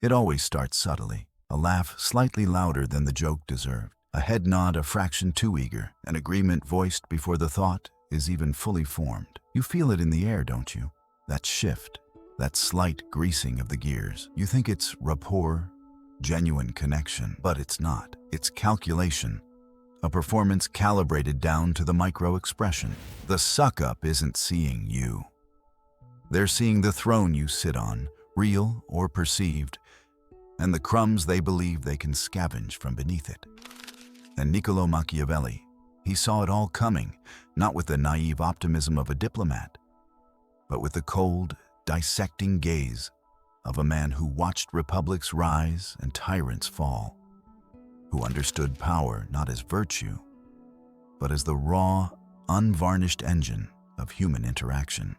It always starts subtly, a laugh slightly louder than the joke deserved, a head nod a fraction too eager, an agreement voiced before the thought is even fully formed. You feel it in the air, don't you? That shift, that slight greasing of the gears. You think it's rapport, genuine connection, but it's not. It's calculation, a performance calibrated down to the micro-expression. The suck-up isn't seeing you. They're seeing the throne you sit on, real or perceived, and the crumbs they believe they can scavenge from beneath it. And Niccolo Machiavelli, he saw it all coming, not with the naive optimism of a diplomat, but with the cold, dissecting gaze of a man who watched republics rise and tyrants fall, who understood power not as virtue, but as the raw, unvarnished engine of human interaction.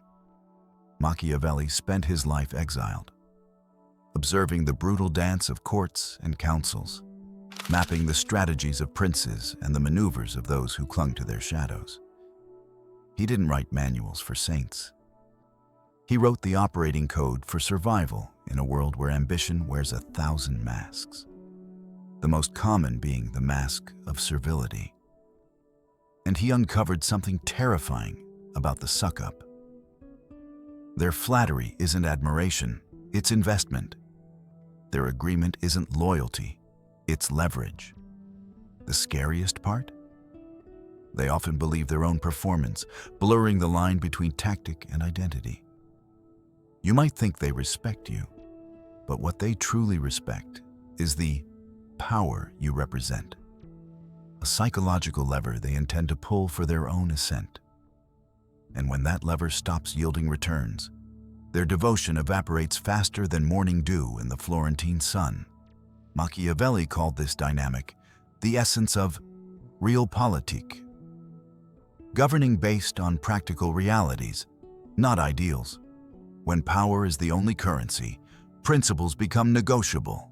Machiavelli spent his life exiled, observing the brutal dance of courts and councils, mapping the strategies of princes and the maneuvers of those who clung to their shadows. He didn't write manuals for saints. He wrote the operating code for survival in a world where ambition wears 1,000 masks, the most common being the mask of servility. And he uncovered something terrifying about the suck-up. Their flattery isn't admiration, it's investment. Their agreement isn't loyalty, it's leverage. The scariest part? They often believe their own performance, blurring the line between tactic and identity. You might think they respect you, but what they truly respect is the power you represent, a psychological lever they intend to pull for their own ascent. And when that lever stops yielding returns, their devotion evaporates faster than morning dew in the Florentine sun. Machiavelli called this dynamic the essence of realpolitik, governing based on practical realities, not ideals. When power is the only currency, principles become negotiable,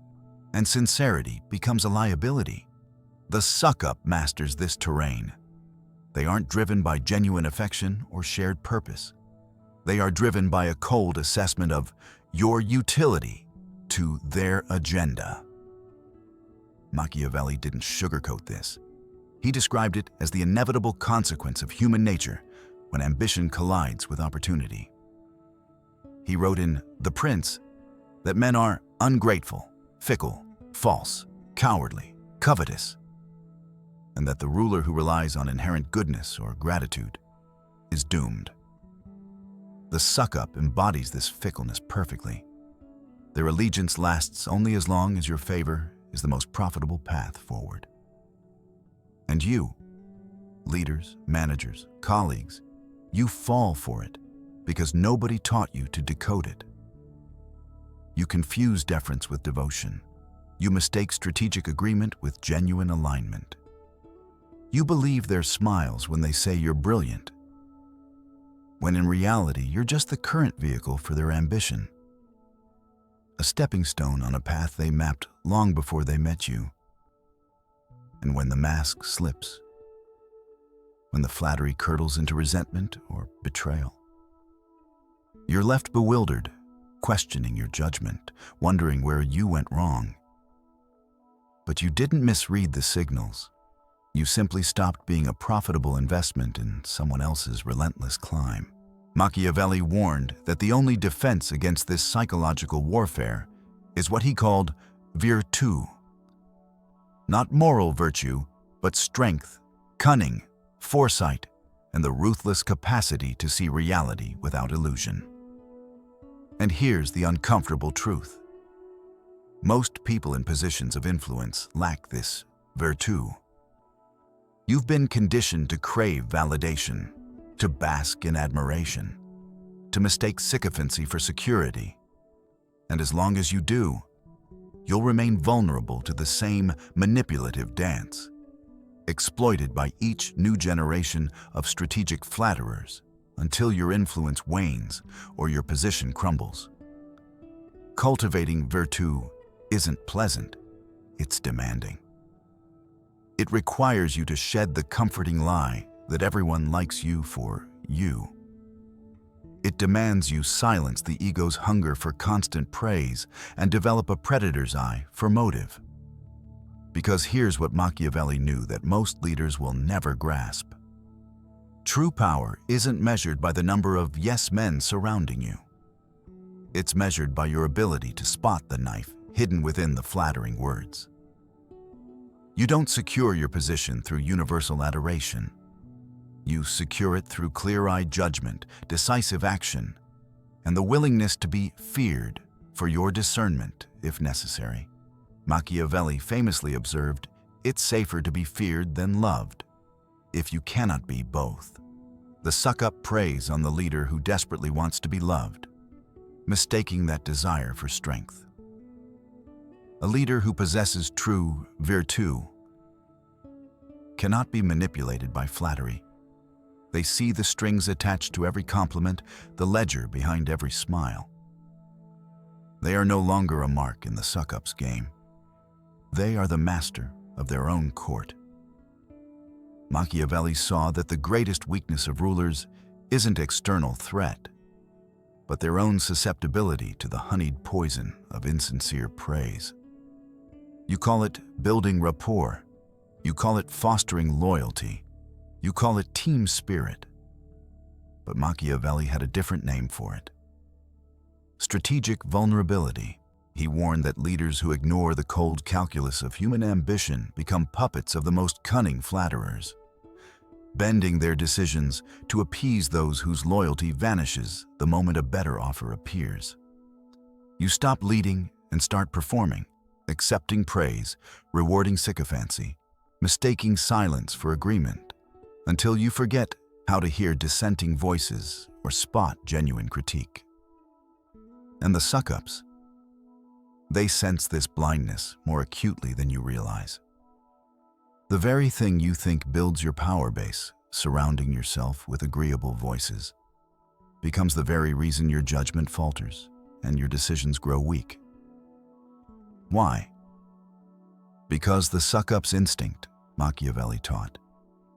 and sincerity becomes a liability. The suck-up masters this terrain. They aren't driven by genuine affection or shared purpose. They are driven by a cold assessment of your utility to their agenda. Machiavelli didn't sugarcoat this. He described it as the inevitable consequence of human nature when ambition collides with opportunity. He wrote in The Prince that men are ungrateful, fickle, false, cowardly, covetous, and that the ruler who relies on inherent goodness or gratitude is doomed. The suck-up embodies this fickleness perfectly. Their allegiance lasts only as long as your favor is the most profitable path forward. And you, leaders, managers, colleagues, you fall for it because nobody taught you to decode it. You confuse deference with devotion. You mistake strategic agreement with genuine alignment. You believe their smiles when they say you're brilliant, when in reality you're just the current vehicle for their ambition, a stepping stone on a path they mapped long before they met you. And when the mask slips, when the flattery curdles into resentment or betrayal, you're left bewildered, questioning your judgment, wondering where you went wrong. But you didn't misread the signals. You simply stopped being a profitable investment in someone else's relentless climb. Machiavelli warned that the only defense against this psychological warfare is what he called virtù. Not moral virtue, but strength, cunning, foresight, and the ruthless capacity to see reality without illusion. And here's the uncomfortable truth. Most people in positions of influence lack this virtù. You've been conditioned to crave validation, to bask in admiration, to mistake sycophancy for security. And as long as you do, you'll remain vulnerable to the same manipulative dance, exploited by each new generation of strategic flatterers until your influence wanes or your position crumbles. Cultivating virtù isn't pleasant, it's demanding. It requires you to shed the comforting lie that everyone likes you for you. It demands you silence the ego's hunger for constant praise and develop a predator's eye for motive. Because here's what Machiavelli knew that most leaders will never grasp. True power isn't measured by the number of yes men surrounding you. It's measured by your ability to spot the knife hidden within the flattering words. You don't secure your position through universal adoration. You secure it through clear-eyed judgment, decisive action, and the willingness to be feared for your discernment if necessary. Machiavelli famously observed, "It's safer to be feared than loved, if you cannot be both." The suck-up preys on the leader who desperately wants to be loved, mistaking that desire for strength. A leader who possesses true virtù cannot be manipulated by flattery. They see the strings attached to every compliment, the ledger behind every smile. They are no longer a mark in the suck-up's game. They are the master of their own court. Machiavelli saw that the greatest weakness of rulers isn't external threat, but their own susceptibility to the honeyed poison of insincere praise. You call it building rapport. You call it fostering loyalty. You call it team spirit. But Machiavelli had a different name for it. Strategic vulnerability. He warned that leaders who ignore the cold calculus of human ambition become puppets of the most cunning flatterers, bending their decisions to appease those whose loyalty vanishes the moment a better offer appears. You stop leading and start performing, accepting praise, rewarding sycophancy, mistaking silence for agreement, until you forget how to hear dissenting voices or spot genuine critique. And the suck-ups, they sense this blindness more acutely than you realize. The very thing you think builds your power base, surrounding yourself with agreeable voices, becomes the very reason your judgment falters and your decisions grow weak. Why? Because the suck-up's instinct, Machiavelli taught,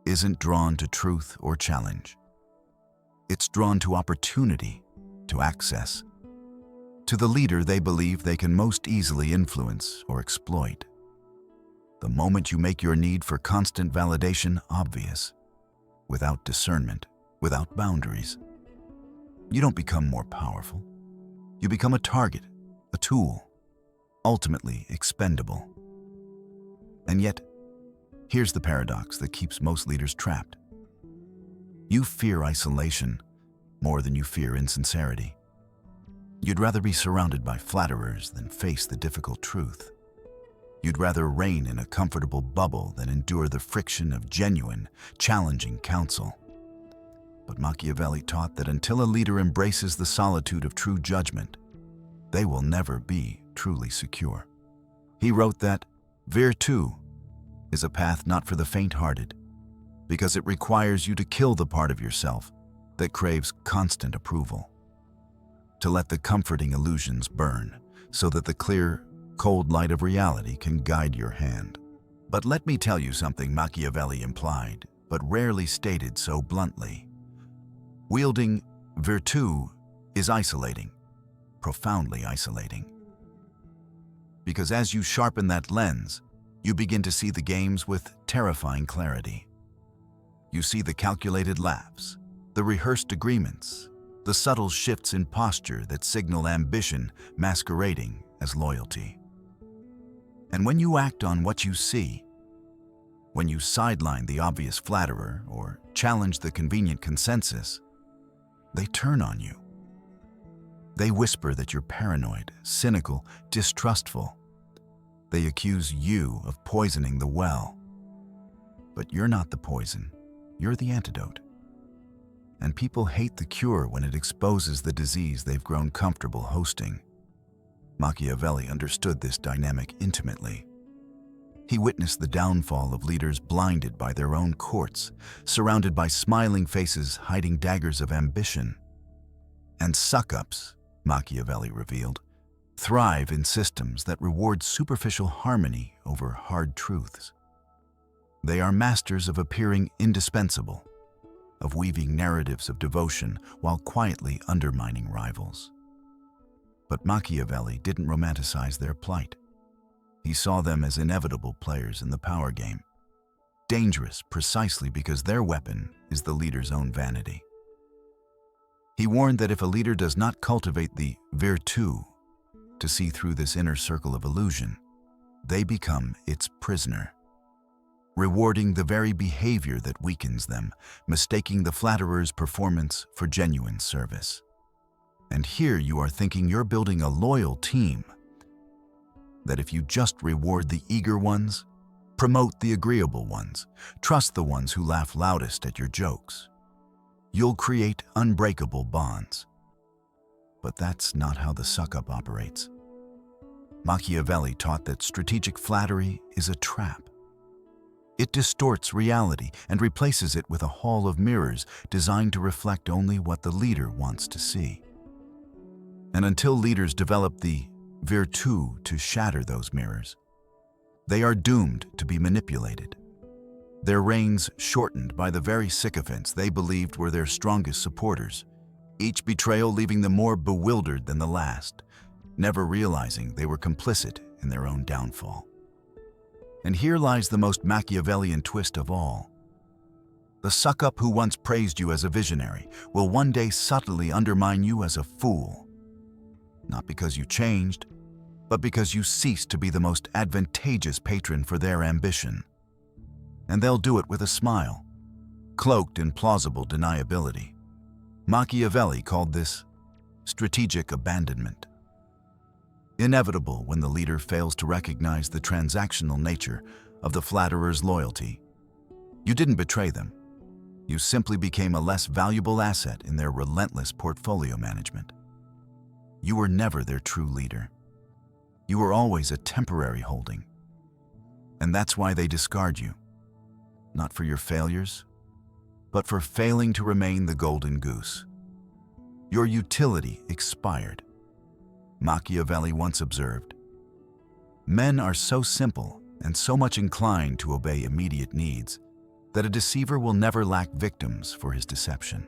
isn't drawn to truth or challenge. It's drawn to opportunity, to access, to the leader they believe they can most easily influence or exploit. The moment you make your need for constant validation obvious, without discernment, without boundaries, you don't become more powerful. You become a target, a tool, ultimately expendable. And yet, here's the paradox that keeps most leaders trapped. You fear isolation more than you fear insincerity. You'd rather be surrounded by flatterers than face the difficult truth. You'd rather reign in a comfortable bubble than endure the friction of genuine, challenging counsel. But Machiavelli taught that until a leader embraces the solitude of true judgment, they will never be truly secure. He wrote that virtù is a path not for the faint-hearted, because it requires you to kill the part of yourself that craves constant approval, to let the comforting illusions burn so that the clear, cold light of reality can guide your hand. But let me tell you something Machiavelli implied, but rarely stated so bluntly. Wielding virtù is isolating, profoundly isolating. Because as you sharpen that lens, you begin to see the games with terrifying clarity. You see the calculated laughs, the rehearsed agreements, the subtle shifts in posture that signal ambition masquerading as loyalty. And when you act on what you see, when you sideline the obvious flatterer or challenge the convenient consensus, they turn on you. They whisper that you're paranoid, cynical, distrustful. They accuse you of poisoning the well. But you're not the poison, you're the antidote. And people hate the cure when it exposes the disease they've grown comfortable hosting. Machiavelli understood this dynamic intimately. He witnessed the downfall of leaders blinded by their own courts, surrounded by smiling faces hiding daggers of ambition. And suck-ups, Machiavelli revealed, thrive in systems that reward superficial harmony over hard truths. They are masters of appearing indispensable, of weaving narratives of devotion while quietly undermining rivals. But Machiavelli didn't romanticize their plight. He saw them as inevitable players in the power game, dangerous precisely because their weapon is the leader's own vanity. He warned that if a leader does not cultivate the virtù to see through this inner circle of illusion, they become its prisoner, rewarding the very behavior that weakens them, mistaking the flatterer's performance for genuine service. And here you are thinking you're building a loyal team, that if you just reward the eager ones, promote the agreeable ones, trust the ones who laugh loudest at your jokes, you'll create unbreakable bonds. But that's not how the suck-up operates. Machiavelli taught that strategic flattery is a trap. It distorts reality and replaces it with a hall of mirrors designed to reflect only what the leader wants to see. And until leaders develop the virtù to shatter those mirrors, they are doomed to be manipulated, their reigns shortened by the very sycophants they believed were their strongest supporters, each betrayal leaving them more bewildered than the last, never realizing they were complicit in their own downfall. And here lies the most Machiavellian twist of all. The suck-up who once praised you as a visionary will one day subtly undermine you as a fool, not because you changed, but because you ceased to be the most advantageous patron for their ambition. And they'll do it with a smile, cloaked in plausible deniability. Machiavelli called this strategic abandonment. Inevitable when the leader fails to recognize the transactional nature of the flatterer's loyalty. You didn't betray them. You simply became a less valuable asset in their relentless portfolio management. You were never their true leader. You were always a temporary holding. And that's why they discard you. Not for your failures, but for failing to remain the golden goose. Your utility expired. Machiavelli once observed, "Men are so simple and so much inclined to obey immediate needs that a deceiver will never lack victims for his deception."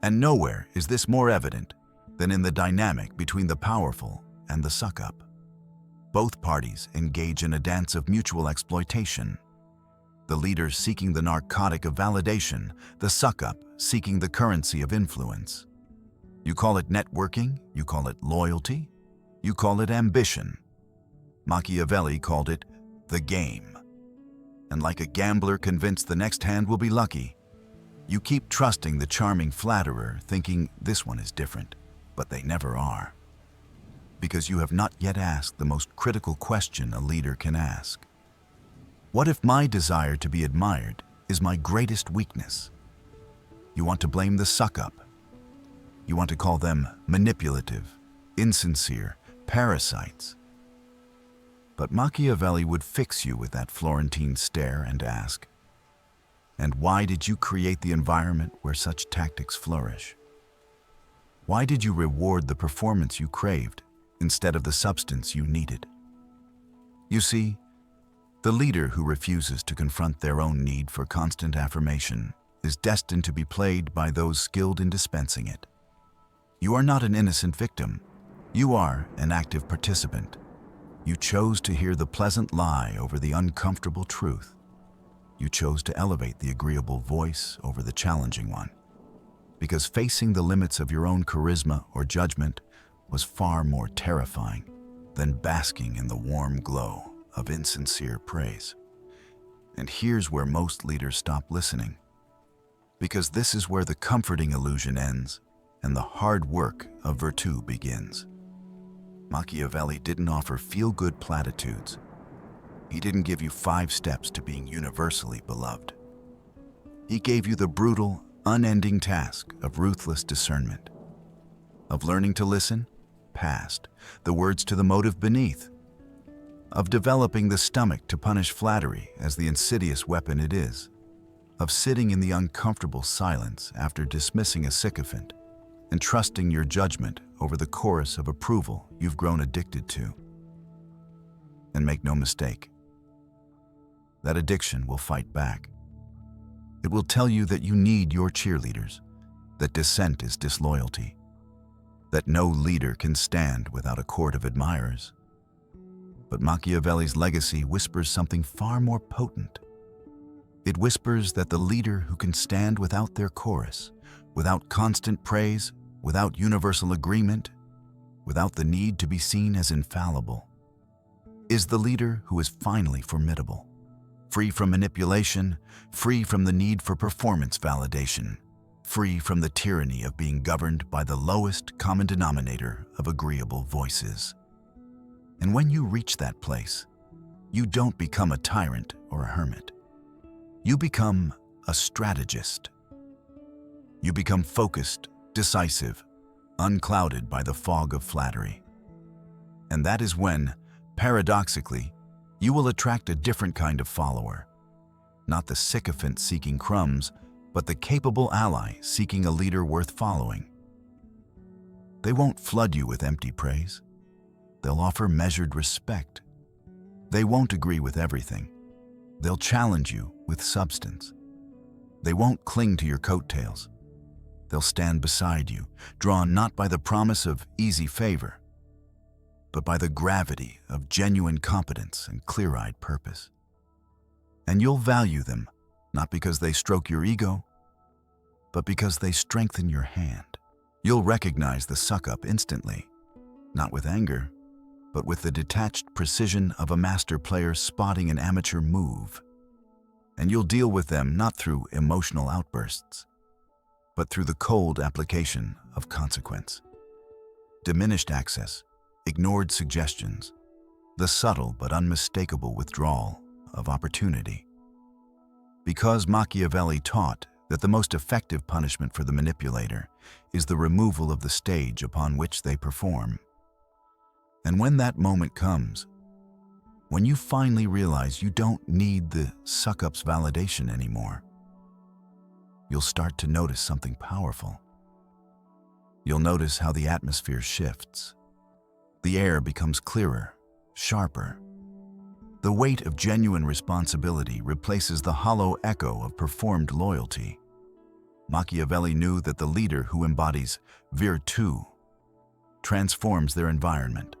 And nowhere is this more evident than in the dynamic between the powerful and the suck-up. Both parties engage in a dance of mutual exploitation. The leader seeking the narcotic of validation, the suck-up seeking the currency of influence. You call it networking, you call it loyalty, you call it ambition. Machiavelli called it the game. And like a gambler convinced the next hand will be lucky, you keep trusting the charming flatterer, thinking this one is different, but they never are. Because you have not yet asked the most critical question a leader can ask. What if my desire to be admired is my greatest weakness? You want to blame the suck-up. You want to call them manipulative, insincere, parasites. But Machiavelli would fix you with that Florentine stare and ask, "And why did you create the environment where such tactics flourish? Why did you reward the performance you craved instead of the substance you needed?" You see, the leader who refuses to confront their own need for constant affirmation is destined to be played by those skilled in dispensing it. You are not an innocent victim. You are an active participant. You chose to hear the pleasant lie over the uncomfortable truth. You chose to elevate the agreeable voice over the challenging one. Because facing the limits of your own charisma or judgment was far more terrifying than basking in the warm glow of insincere praise. And here's where most leaders stop listening. Because this is where the comforting illusion ends and the hard work of virtù begins. Machiavelli didn't offer feel-good platitudes. He didn't give you 5 steps to being universally beloved. He gave you the brutal, unending task of ruthless discernment, of learning to listen, past, the words to the motive beneath, of developing the stomach to punish flattery as the insidious weapon it is, of sitting in the uncomfortable silence after dismissing a sycophant, and trusting your judgment over the chorus of approval you've grown addicted to. And make no mistake, that addiction will fight back. It will tell you that you need your cheerleaders, that dissent is disloyalty, that no leader can stand without a court of admirers. But Machiavelli's legacy whispers something far more potent. It whispers that the leader who can stand without their chorus, without constant praise, without universal agreement, without the need to be seen as infallible, is the leader who is finally formidable, free from manipulation, free from the need for performance validation, free from the tyranny of being governed by the lowest common denominator of agreeable voices. And when you reach that place, you don't become a tyrant or a hermit. You become a strategist. You become focused, decisive, unclouded by the fog of flattery. And that is when, paradoxically, you will attract a different kind of follower. Not the sycophant seeking crumbs, but the capable ally seeking a leader worth following. They won't flood you with empty praise. They'll offer measured respect. They won't agree with everything. They'll challenge you with substance. They won't cling to your coattails. They'll stand beside you, drawn not by the promise of easy favor, but by the gravity of genuine competence and clear-eyed purpose. And you'll value them, not because they stroke your ego, but because they strengthen your hand. You'll recognize the suck-up instantly, not with anger, but with the detached precision of a master player spotting an amateur move. And you'll deal with them not through emotional outbursts, but through the cold application of consequence. Diminished access, ignored suggestions, the subtle but unmistakable withdrawal of opportunity. Because Machiavelli taught that the most effective punishment for the manipulator is the removal of the stage upon which they perform. And when that moment comes, when you finally realize you don't need the suck-up's validation anymore, you'll start to notice something powerful. You'll notice how the atmosphere shifts. The air becomes clearer, sharper. The weight of genuine responsibility replaces the hollow echo of performed loyalty. Machiavelli knew that the leader who embodies virtù transforms their environment.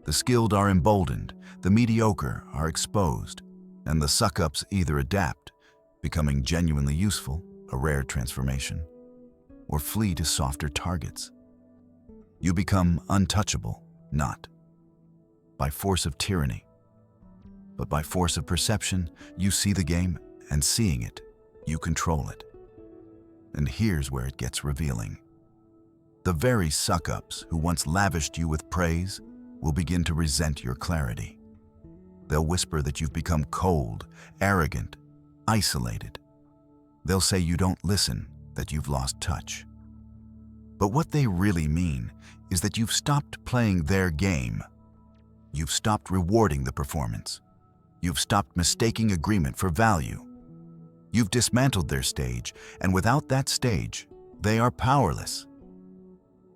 The skilled are emboldened, the mediocre are exposed, and the suck-ups either adapt, becoming genuinely useful, a rare transformation, or flee to softer targets. You become untouchable, not by force of tyranny, but by force of perception. You see the game, and seeing it, you control it. And here's where it gets revealing. The very suck-ups who once lavished you with praise will begin to resent your clarity. They'll whisper that you've become cold, arrogant, isolated. They'll say you don't listen, that you've lost touch. But what they really mean is that you've stopped playing their game. You've stopped rewarding the performance. You've stopped mistaking agreement for value. You've dismantled their stage, and without that stage, they are powerless.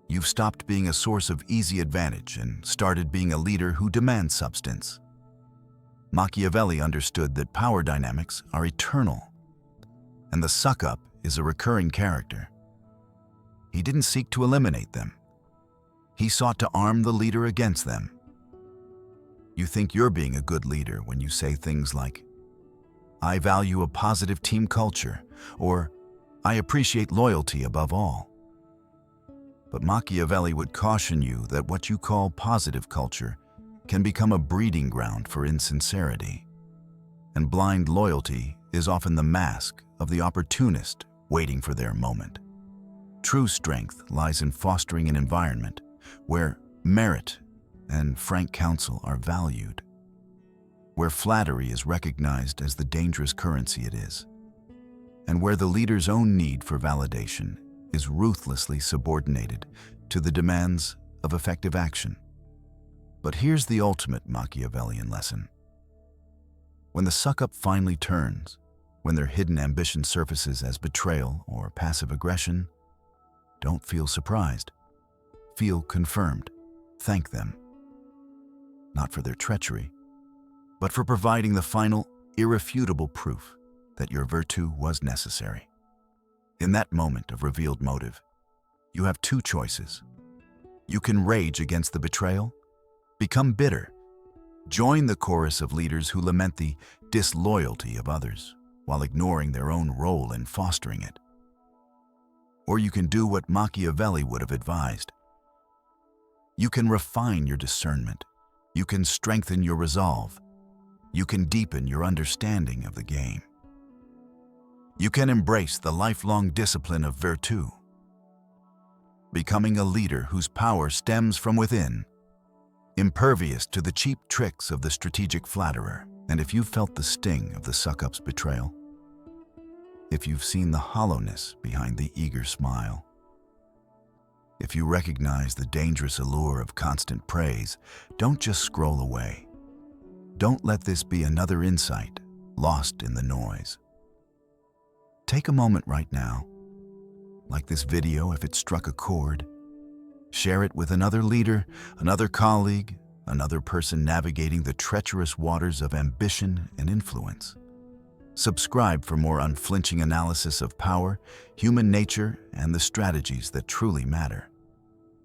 You've stopped being a source of easy advantage and started being a leader who demands substance. Machiavelli understood that power dynamics are eternal, and the suck-up is a recurring character. He didn't seek to eliminate them. He sought to arm the leader against them. You think you're being a good leader when you say things like, "I value a positive team culture," or "I appreciate loyalty above all." But Machiavelli would caution you that what you call positive culture can become a breeding ground for insincerity. And blind loyalty is often the mask of the opportunist waiting for their moment. True strength lies in fostering an environment where merit and frank counsel are valued, where flattery is recognized as the dangerous currency it is, and where the leader's own need for validation is ruthlessly subordinated to the demands of effective action. But here's the ultimate Machiavellian lesson. When the suck-up finally turns, when their hidden ambition surfaces as betrayal or passive aggression, don't feel surprised. Feel confirmed. Thank them. Not for their treachery, but for providing the final, irrefutable proof that your virtue was necessary. In that moment of revealed motive, you have two choices. You can rage against the betrayal, become bitter, join the chorus of leaders who lament the disloyalty of others while ignoring their own role in fostering it. Or you can do what Machiavelli would have advised. You can refine your discernment. You can strengthen your resolve. You can deepen your understanding of the game. You can embrace the lifelong discipline of virtù, becoming a leader whose power stems from within, impervious to the cheap tricks of the strategic flatterer. And if you've felt the sting of the suck-up's betrayal, if you've seen the hollowness behind the eager smile, if you recognize the dangerous allure of constant praise, don't just scroll away. Don't let this be another insight lost in the noise. Take a moment right now, like this video if it struck a chord. Share it with another leader, another colleague, another person navigating the treacherous waters of ambition and influence. Subscribe for more unflinching analysis of power, human nature, and the strategies that truly matter.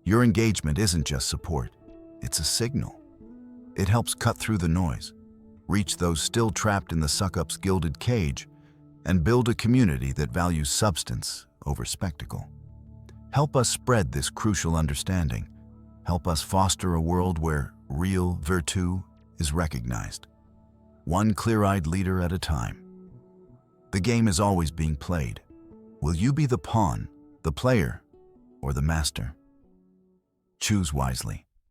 Your engagement isn't just support, it's a signal. It helps cut through the noise, reach those still trapped in the suck-up's gilded cage, and build a community that values substance over spectacle. Help us spread this crucial understanding. Help us foster a world where real virtù is recognized, one clear-eyed leader at a time. The game is always being played. Will you be the pawn, the player, or the master? Choose wisely.